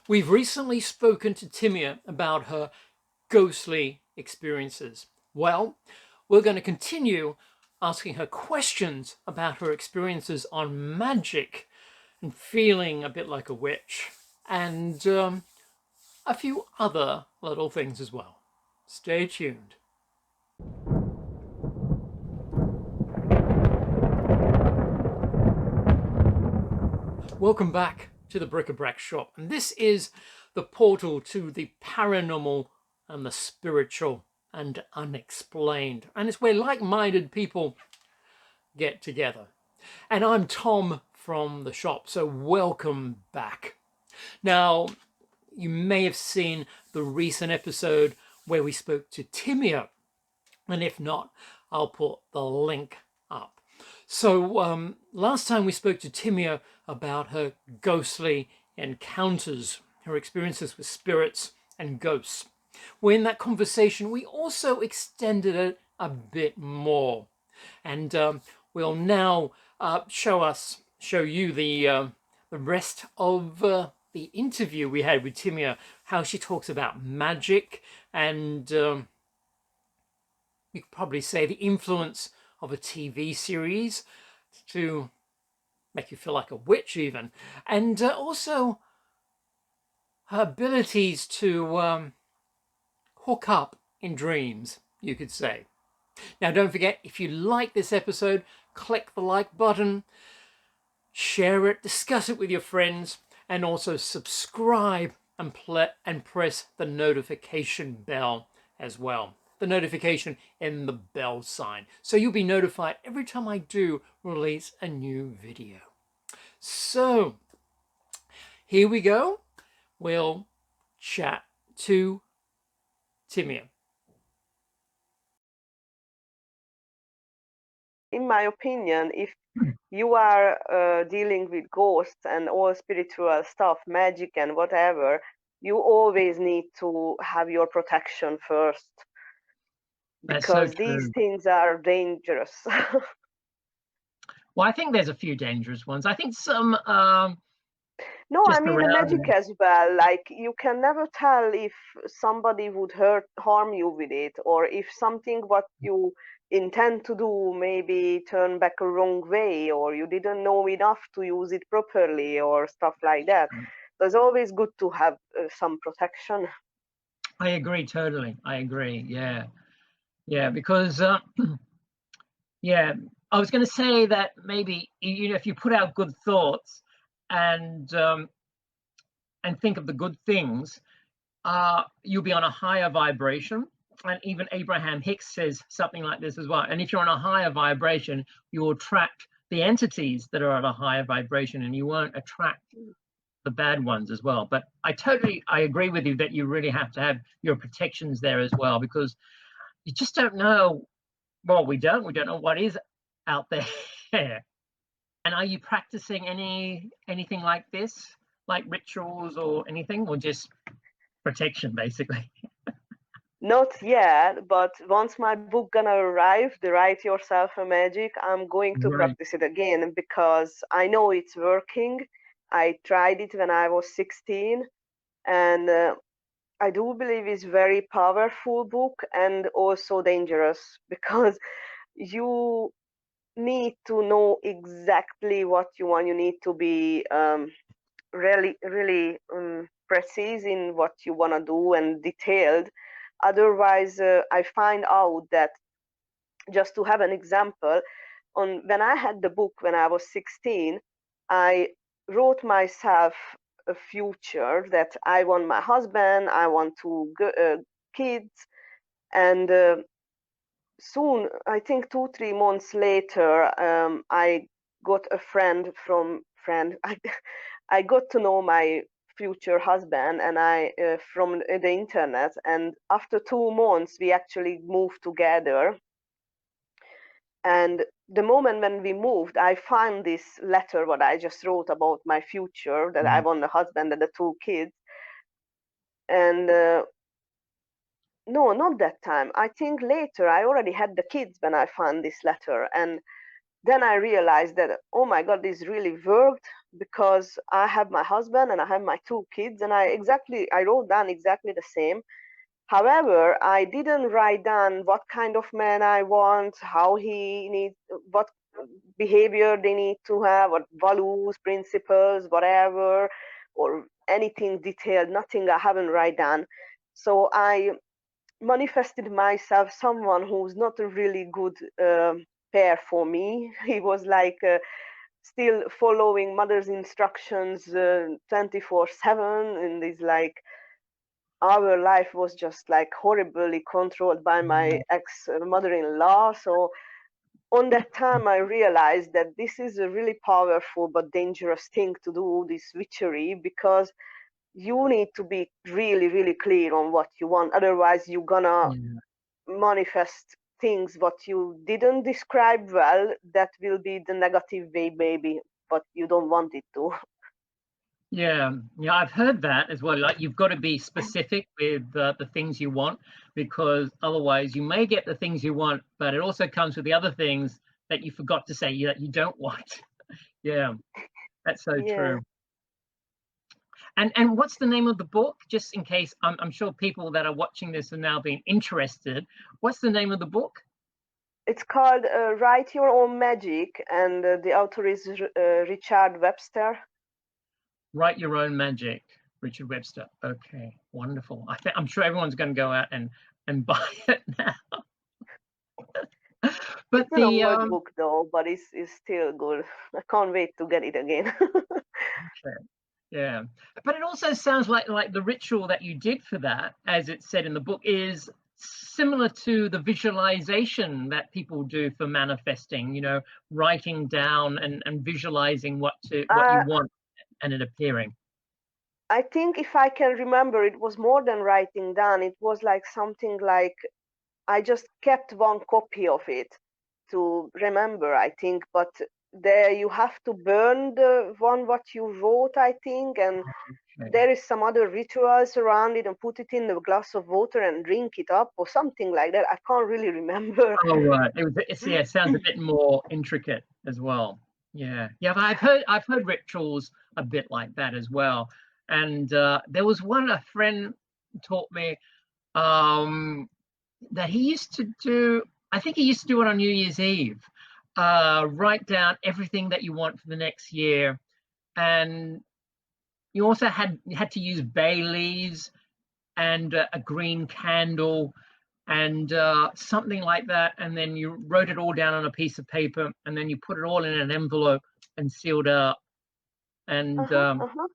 We've recently spoken to Timea about her ghostly experiences. Well, we're going to continue asking her questions about her experiences on magic and feeling a bit like a witch, and a few other little things as well. Stay tuned. Welcome back to the Brac Shop, and this is the portal to the paranormal and the spiritual and unexplained, and it's where like-minded people get together. And I'm Tom from the shop, so welcome back. Now, you may have seen the recent episode where we spoke to Timea, and if not, I'll put the link up. So last time we spoke to Timea about her ghostly encounters, her experiences with spirits and ghosts. Well, in that conversation, we also extended it a bit more, and we'll now show you the rest of the interview we had with Timea, how she talks about magic and you could probably say the influence of a TV series to make you feel like a witch even, and also her abilities to hook up in dreams, you could say. Now, don't forget, if you like this episode, click the like button, share it, discuss it with your friends, and also subscribe and press the notification bell as well. The notification in the bell sign, so you'll be notified every time I do release a new video. So here we go. We'll chat to Timea. In my opinion, if you are dealing with ghosts and all spiritual stuff, magic and whatever, you always need to have your protection first, That's so because these true. things are dangerous. Well, I think there's a few dangerous ones. I think some No, I just mean the around. magic as well. Like you can never tell if somebody would harm you with it, or if something what you intend to do maybe turn back a wrong way, or you didn't know enough to use it properly, or stuff like that. So it's always good to have some protection. I agree totally. I agree. Yeah, yeah. Because yeah, I was going to say that maybe if you put out good thoughts and think of the good things, you'll be on a higher vibration. And even Abraham Hicks says something like this as well. And if you're on a higher vibration, you'll attract the entities that are at a higher vibration, and you won't attract the bad ones as well. But I agree with you that you really have to have your protections there as well, because you just don't know. Well, we don't know what is out there. And are you practicing anything like this, like rituals or anything, or just protection basically? Not yet, but once my book gonna arrive, the Write Yourself a Magic, I'm going to Right. practice it again because I know it's working. I tried it when I was 16, and I do believe it's very powerful book and also dangerous because you need to know exactly what you want. You need to be really precise in what you want to do and detailed. Otherwise, I find out that, just to have an example, when I had the book when I was 16, I wrote myself a future that I want my husband, I want two kids, and soon, I think 2 3 months later, I got a friend. I got to know my future husband, and I from the internet. And after 2 months, we actually moved together. And the moment when we moved, I found this letter what I just wrote about my future, that I Mm. want a husband and the 2 kids. And no, not that time. I think later I already had the kids when I found this letter. And then I realized that, oh my God, this really worked. because I have my husband and I have my 2 kids, and I wrote down exactly the same. However, I didn't write down what kind of man I want, how he needs, what behavior they need to have, what values, principles, whatever, or anything detailed. Nothing I haven't write down. So I manifested myself someone who's not a really good pair for me. He was like still following mother's instructions 24/7, and this like our life was just like horribly controlled by my ex mother-in-law. So on that time I realized that this is a really powerful but dangerous thing to do, this witchery, because you need to be really really clear on what you want, otherwise you're gonna Yeah. manifest things what you didn't describe well, that will be the negative way maybe, but you don't want it to. Yeah, yeah, I've heard that as well. Like you've got to be specific with the things you want, because otherwise you may get the things you want, but it also comes with the other things that you forgot to say that you don't want. Yeah, that's so Yeah, true. And what's the name of the book? Just in case, I'm sure people that are watching this are now being interested. What's the name of the book? it's called Write Your Own Magic, and the author is Richard Webster. Write Your Own Magic, Richard Webster. Okay, wonderful. I'm sure everyone's going to go out and buy it now. But It's an the old book though, but it's still good. I can't wait to get it again. okay, yeah, but it also sounds like the ritual that you did for that, as it said in the book, is similar to the visualization that people do for manifesting. You know, writing down and visualizing what you uh, want and it appearing. I think if I can remember, it was more than writing down. It was like something like I just kept one copy of it to remember, I think, but there you have to burn the one what you wrote, I think, and Okay. there is some other rituals around it, and put it in a glass of water and drink it up or something like that. I can't really remember. Oh, right. Yeah, it sounds a bit more intricate as well. Yeah. Yeah, but I've heard rituals a bit like that as well. And there was one a friend taught me um that he used to do. I think he used to do it on New Year's Eve. Write down everything that you want for the next year. And you also had to use bay leaves and a green candle and something like that. And then you wrote it all down on a piece of paper, and then you put it all in an envelope and sealed it up and Uh-huh, uh-huh.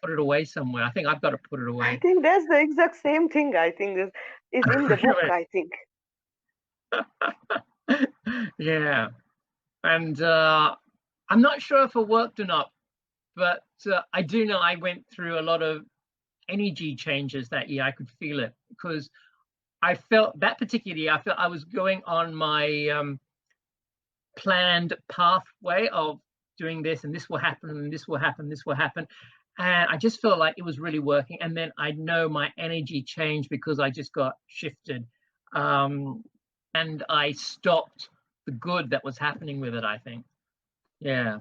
put it away somewhere. I think I've got to put it I away. think that's the exact same thing. I think is in the book, I think. Yeah. And I'm not sure if it worked or not, but I do know I went through a lot of energy changes that year. I could feel it because I felt that particular year, I felt I was going on my planned pathway of doing this, and this will happen, and this will happen, this will happen. And I just felt like it was really working. And then I know my energy changed because I just got shifted. Um, and I stopped the good that was happening with it, I think. Yeah.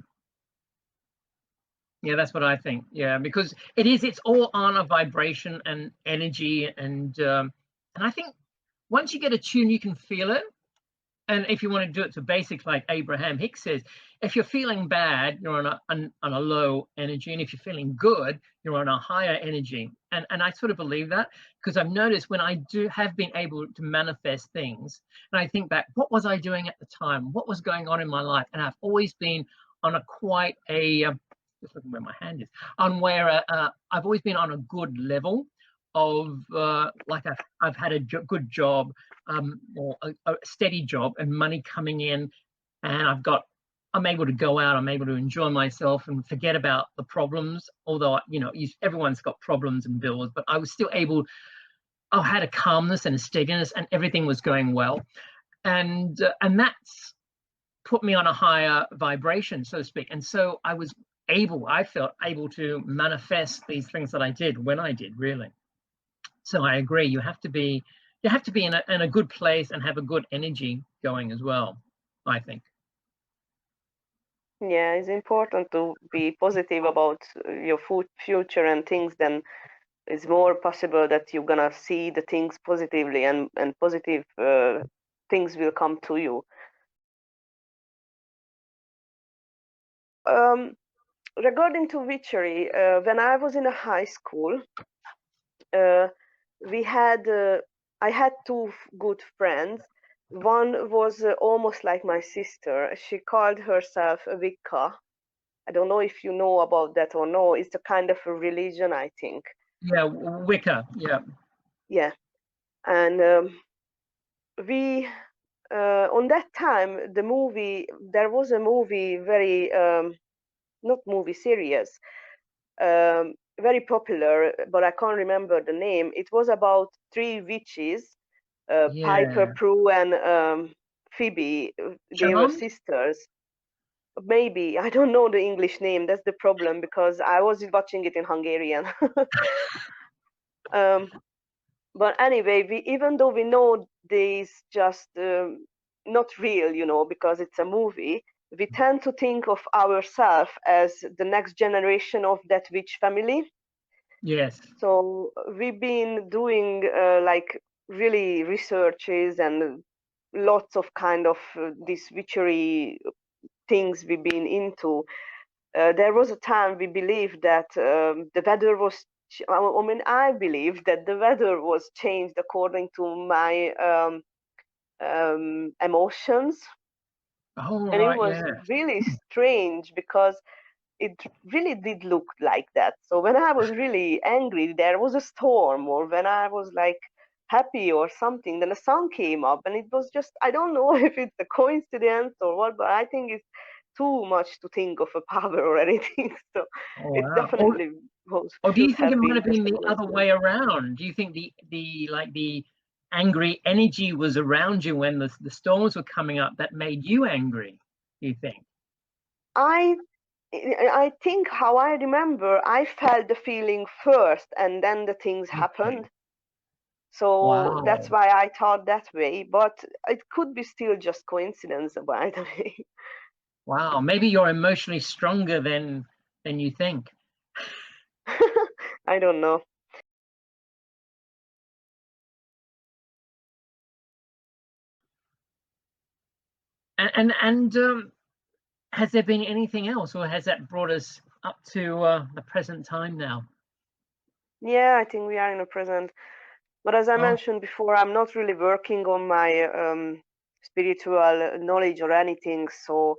Yeah, that's what I think. Yeah, because it's all on a vibration and energy. And I think once you get a tune, you can feel it. And if you want to do it to basics, like Abraham Hicks says, if you're feeling bad, you're on a low energy, and if you're feeling good, you're on a higher energy. And I sort of believe that because I've noticed when I do have been able to manifest things, and I think back, what was I doing at the time? What was going on in my life? And I've always been on a quite a just looking where my hand is on where I've always been on a good level of like I've had a good job or a steady job and money coming in, and I'm able to go out, I'm able to enjoy myself and forget about the problems. Although everyone's got problems and bills, but I was still able. I had a calmness and a steadiness, and everything was going well, and that's put me on a higher vibration, so to speak. And so I felt able to manifest these things that I did when I did, really. So I agree. You have to be in a good place and have a good energy going as well, I think. Yeah, it's important to be positive about your future and things. Then it's more possible that you're gonna see the things positively, and positive things will come to you. Um, Regarding to witchery, when I was in a high school, uh, we had I had two good friends. One was almost like my sister. She called herself a Wicca. I don't know if you know about that or no. It's a kind of a religion, I think. Yeah, Wicca. Yeah. Yeah, and we on that time there was a movie very not movie series very popular, but I can't remember the name. It was about three witches, Piper, Yeah. Prue, and Phoebe. They were Charmed? sisters. Maybe I don't know the English name. That's the problem because I was watching it in Hungarian. um, but anyway, even though we know this just not real, because it's a movie, we tend to think of ourselves as the next generation of that witch family. Yes. So we've been doing like really researches and lots of kind of these witchery things we've been into. There was a time we believed that the weather was. I mean, I believe that the weather was changed according to my emotions, Oh, and it right. was Yeah. really strange because it really did look like that. So when I was really angry, there was a storm, or when I was like happy or something, then the sun came up, and it was just, I don't know if it's a coincidence or what, but I think it's too much to think of a power or anything. So Oh, it wow. definitely Or do should you think it have might been have just been a the other coincidence. way around? Do you think the angry energy was around you when the storms were coming up that made you angry? Do you think? I I think how I remember, I felt the feeling first, and then the things Okay. happened. So that's Wow. why I thought that way, but it could be still just coincidence, by the way. Wow. Maybe you're emotionally stronger than you think. I don't know. And has there been anything else, or has that brought us up to the present time now? Yeah, I think we are in the present. But as I Oh, mentioned before, I'm not really working on my spiritual knowledge or anything. So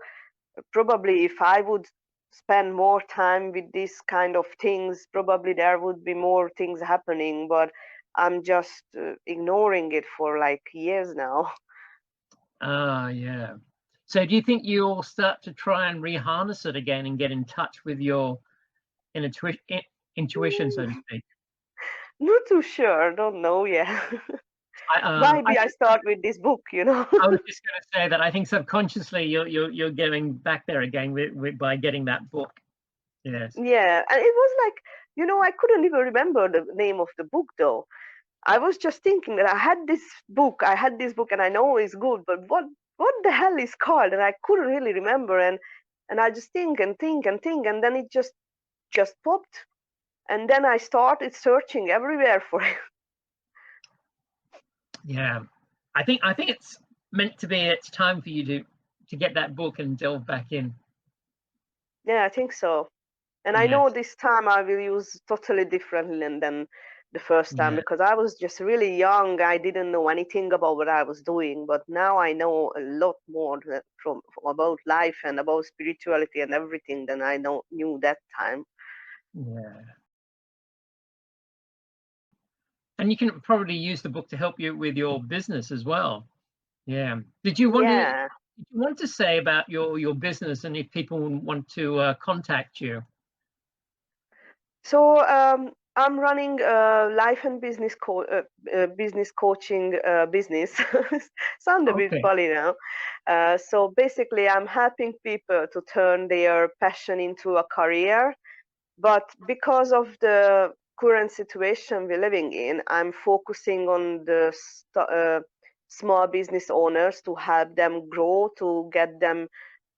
probably if I would spend more time with this kind of things, probably there would be more things happening. But I'm just ignoring it for like years now. yeah. So do you think you'll start to try and reharness it again and get in touch with your intuition, so to speak? Not too sure. Don't know yet. I Maybe I think start with this book. I was just going to say that I think subconsciously you're going back there again by getting that book. Yes. Yeah, and it was like, I couldn't even remember the name of the book though. I was just thinking that I had this book, and I know it's good, but what the hell is called? And I couldn't really remember, and I just think and think and think, and then it just popped, and then I started searching everywhere for it. Yeah. I think it's meant to be. It's time for you to get that book and delve back in. Yeah, I think so. And I know Yes. this time I will use totally differently than the first time Yeah. because I was just really young. I didn't know anything about what I was doing, but now I know a lot more from about life and about spirituality and everything than I knew that time. Yeah. And you can probably use the book to help you with your business as well. Yeah. Yeah. Did you want to say about your business and if people want to contact you? So I'm running a life and business coaching business. Sound a bit Okay. funny now. So basically, I'm helping people to turn their passion into a career. But because of the current situation we're living in, I'm focusing on the small business owners to help them grow, to get them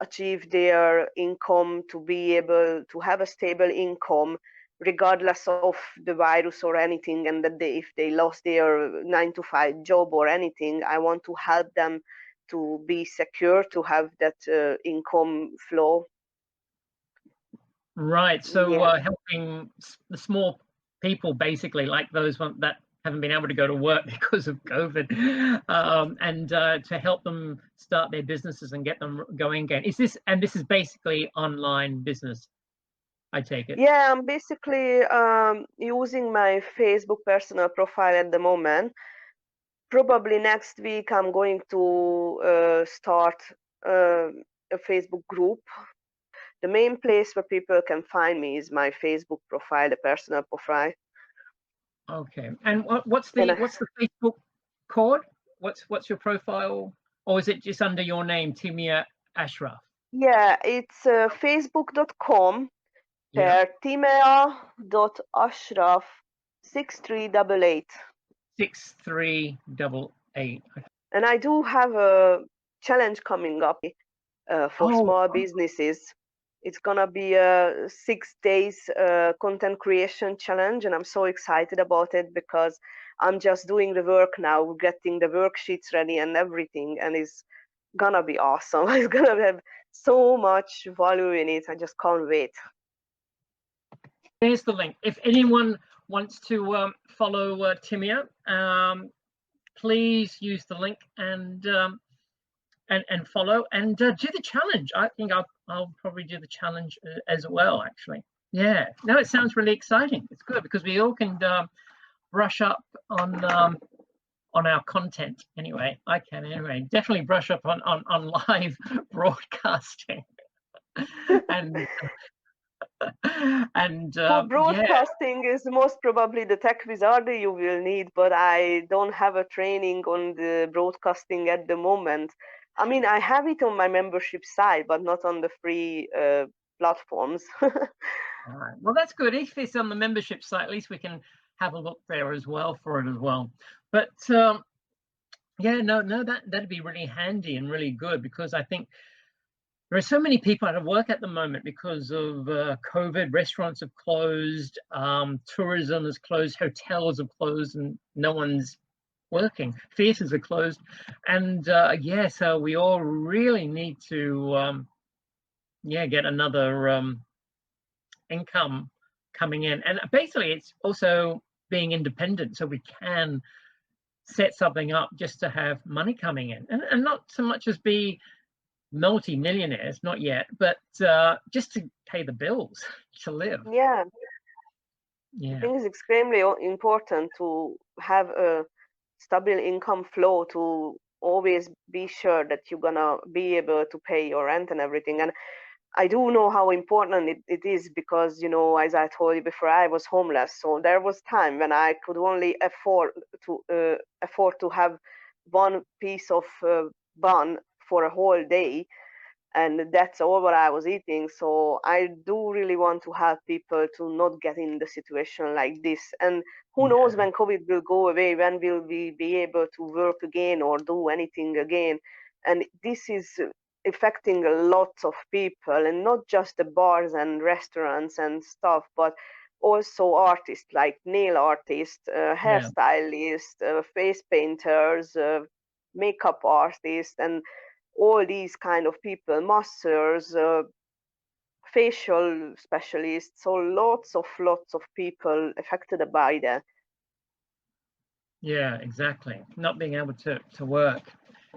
achieve their income, to be able to have a stable income regardless of the virus or anything, and that if they lost their 9 to 5 job or anything, I want to help them to be secure, to have that income flow. Right. So Yeah. helping the small people, basically, like those that haven't been able to go to work because of COVID, and to help them start their businesses and get them going again. This is basically online business, I take it. Yeah, I'm basically using my Facebook personal profile at the moment. Probably next week I'm going to start uh, a Facebook group. The main place where people can find me is my Facebook profile, the personal profile. Okay. And what's And the Facebook code? What's your profile, or is it just under your name, Timea Ashraf? yeah, it's facebook.com Yeah. timea.ashraf6388. 6388. And I do have a challenge coming up for Oh, small businesses. It's gonna be a 6 days content creation challenge, and I'm so excited about it because I'm just doing the work now, getting the worksheets ready and everything, and it's gonna be awesome. It's gonna have so much value in it. I just can't wait. there's the link. If anyone wants to follow Timea, please use the link and follow and do the challenge. I think I'll probably do the challenge as well. Actually, yeah. No, it sounds really exciting. It's good because we all can brush up on our content. Anyway, I can anyway. Definitely brush up on live broadcasting and For yeah. broadcasting is most probably the tech wizard you will need, but I don't have a training on the broadcasting at the moment. I mean, I have it on my membership site, but not on the free platforms. All right. Well, that's good. If it's on the membership site, at least we can have a look there as well for it as well. But yeah, no, that'd be really handy and really good because I think there are so many people out of work at the moment because of COVID. Restaurants have closed, tourism is closed, hotels have closed, and no one's working. Theatres are closed, and yeah, so we all really need to get another income coming in, and basically it's also being independent, so we can set something up just to have money coming in, and not so much as be multi-millionaires, not yet, but just to pay the bills to live. Yeah, I Yeah, think it's extremely important to have a stable income flow to always be sure that you're gonna be able to pay your rent and everything. And I do know how important it is because, you know, as I told you before, I was homeless. So there was time when I could only afford to have one piece of bun for a whole day, and that's all what I was eating. So I do really want to help people to not get in the situation like this. And who knows yeah, when COVID will go away, when will we be able to work again or do anything again? And this is affecting a lot of people, and not just the bars and restaurants and stuff, but also artists like nail artists, yeah, hairstylists, face painters, makeup artists, and all these kind of people, masseurs, facial specialists, so lots of people affected by that. yeah, exactly. Not being able to work.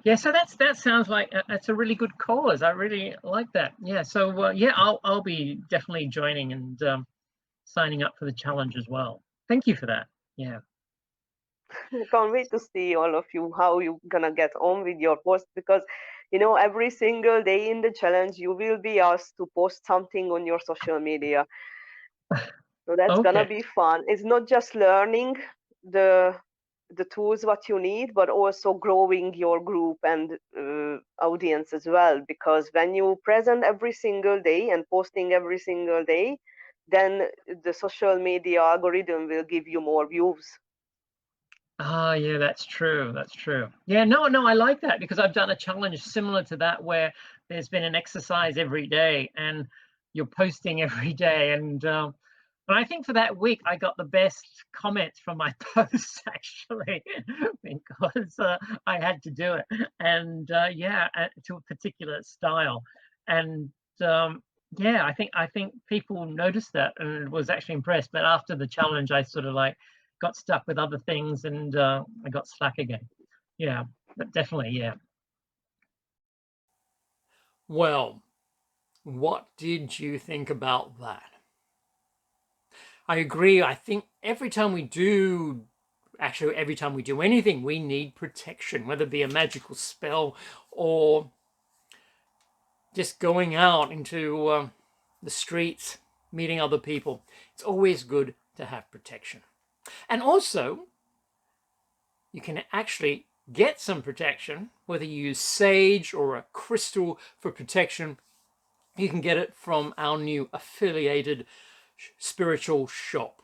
Yeah, so that sounds like that's a really good cause. I really like that. Yeah, so yeah, I'll be definitely joining and signing up for the challenge as well. Thank you for that. Yeah. I can't wait to see all of you how you gonna get on with your post, because you know every single day in the challenge you will be asked to post something on your social media. So that's gonna Okay. be fun. It's not just learning the the tools what you need, but also growing your group and audience as well. Because when you present every single day and posting every single day, then the social media algorithm will give you more views. Ah, yeah, that's true. That's true. Yeah, no, I like that because I've done a challenge similar to that where there's been an exercise every day, and you're posting every day. And but I think for that week, I got the best comments from my posts actually, because I had to do it, and yeah, to a particular style, and yeah, I think people noticed that and was actually impressed. But after the challenge, I sort of like got stuck with other things, and I got slack again. Yeah, but definitely, yeah. Well, what did you think about that? I agree. I think every time we do, actually, every time we do anything, we need protection, whether it be a magical spell or just going out into the streets, meeting other people. It's always good to have protection. And also, you can actually get some protection, whether you use sage or a crystal for protection. You can get it from our new affiliated spiritual shop.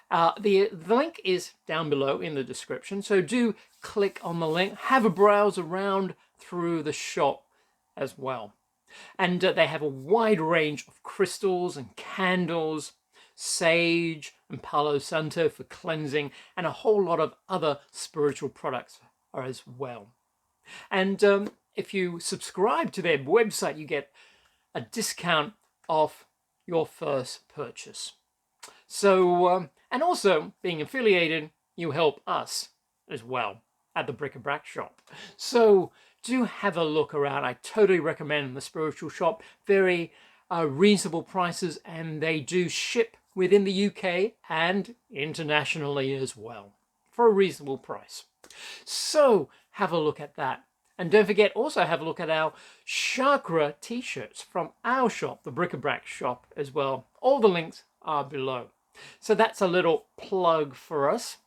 The link is down below in the description, so do click on the link, have a browse around through the shop as well. And they have a wide range of crystals and candles, sage and Palo Santo for cleansing, and a whole lot of other spiritual products as well. And if you subscribe to their website, you get a discount off your first purchase. So, and also being affiliated, you help us as well at the Brac Shop. So do have a look around. I totally recommend the spiritual shop. Very reasonable prices, and they do ship within the UK and internationally as well for a reasonable price. So have a look at that. And don't forget, also have a look at our chakra t-shirts from our shop, the Brac Shop as well. All the links are below. So that's a little plug for us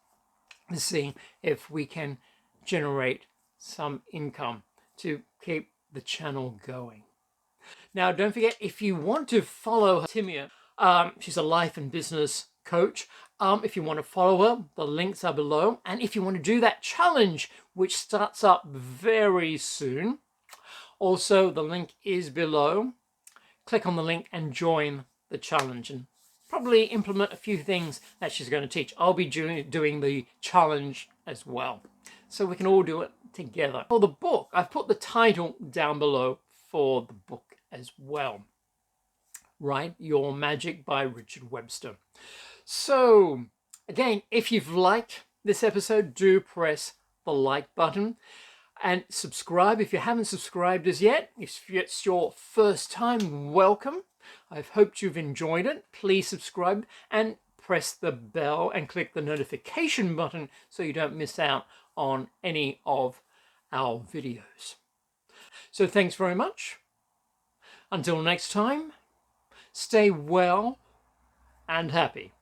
to see if we can generate some income to keep the channel going. Now, don't forget, if you want to follow Timea, she's a life and business coach. If you want to follow her, the links are below. And if you want to do that challenge, which starts up very soon, also the link is below. Click on the link and join the challenge and probably implement a few things that she's going to teach. I'll be doing the challenge as well, so we can all do it together. For the book, I've put the title down below for the book as well. Right, Your Magic by Richard Webster. So again, if you've liked this episode, do press the like button and subscribe if you haven't subscribed as yet. If it's your first time, welcome. I've hoped you've enjoyed it. Please subscribe and press the bell and click the notification button so you don't miss out on any of our videos. So thanks very much. Until next time, stay well and happy.